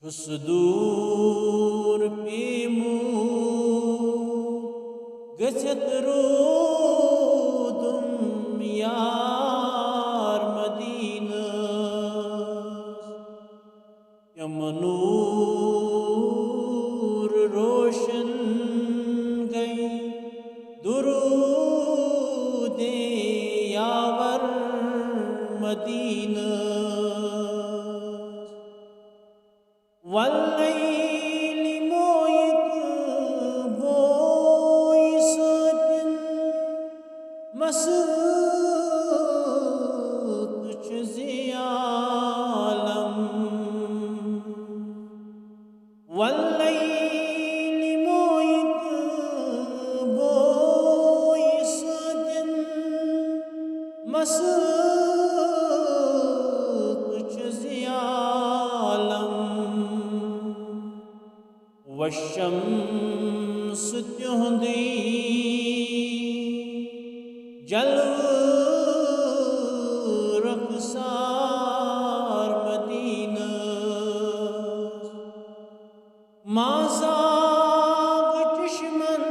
छुस दूर पीमू गछत रोदुम यार मदीनस यमनूर रोशन गई दुरूदे यावर मदीनस वल्लैलि मोयिक बोई सतिन मस्त च ज़ियालम वल्लैलि मोयिक बोई सतिन मस्त च ज़ियालम वशम्स त्योंदी जलव रखसार मदीनस माज़ाग चश्मन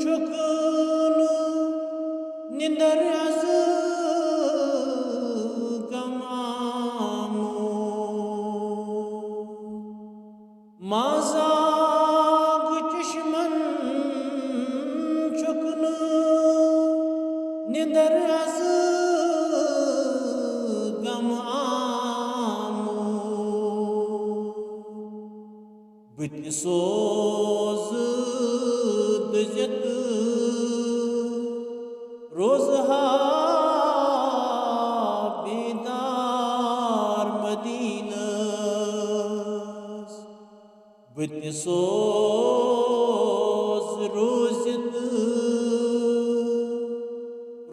चुकन निंदर अज़ गमामू माज़ाग चश्मन चुकन निंदर अज़ गमामू बित सोज़ दजत रोज़हा बेदार मदीनस बित सोज़ रोज़त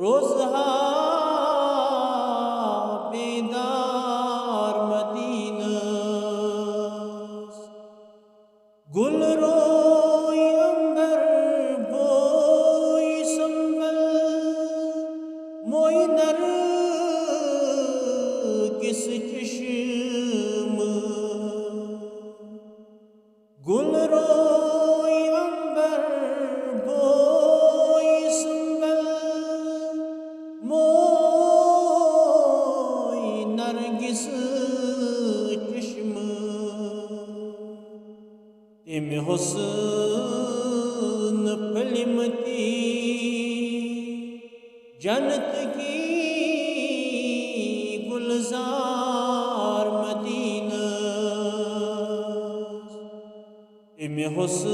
रोज़हा बेदार मदीनस गुल रोई अंबर बोई संबल मोई नर किस चश्म गुल रोई अंबर बोई संबल मोई नरगिस चश्म तिम हुस्न फलिमती जन्नत की गुलजार मदीनस तिम हुस्न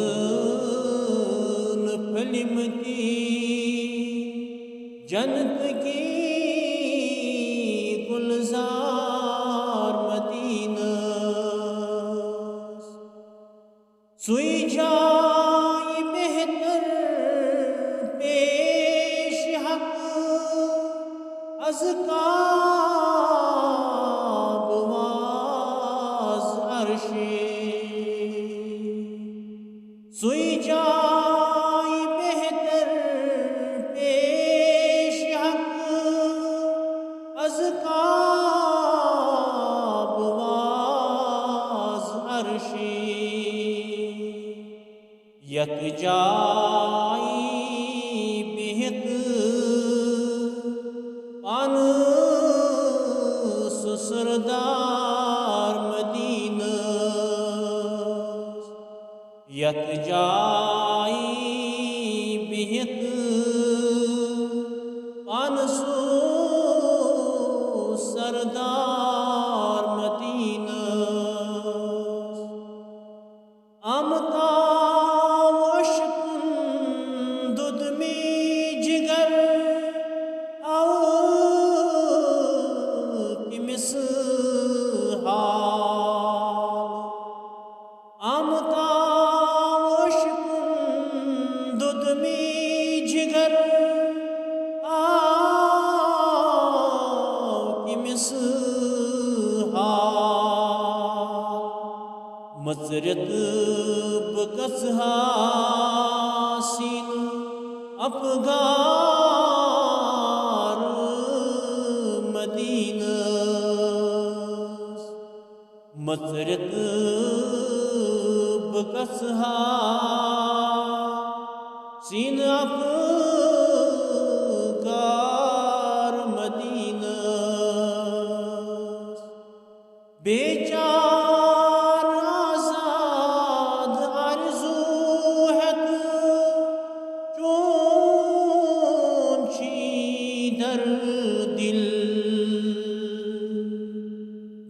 फलिमती जन्नत की गुलजार मदीनस सुई जाए बेहतर पेश हक अज़काब वाज़ अर्शे सुई जाए बेहतर पेश हक अज़काब वाज़ अर्शे यत जाई बेहत पान सुसरदार मदीनस यत जाई बेहत पान सुसरदार मदीनस आमता जिगर किमिस मजरत बकस हासिन अफगार मदीनस मसरत बगसहा सीन अफगार मदीनस बेचार आजाद आरज़ू हैत चोन छी दर दिल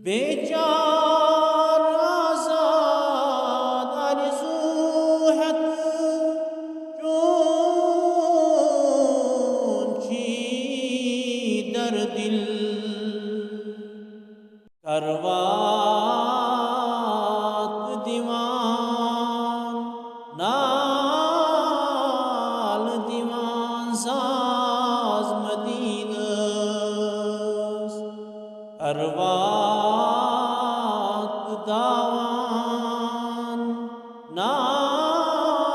बेचार आजाद आरज़ू हैत चोन छी दर दिल करवात दीवान नाल दीवान साज मदीनस करवात दावान नाल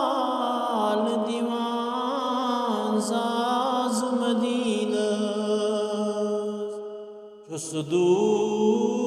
दीवान साज मदीनस छुस दूर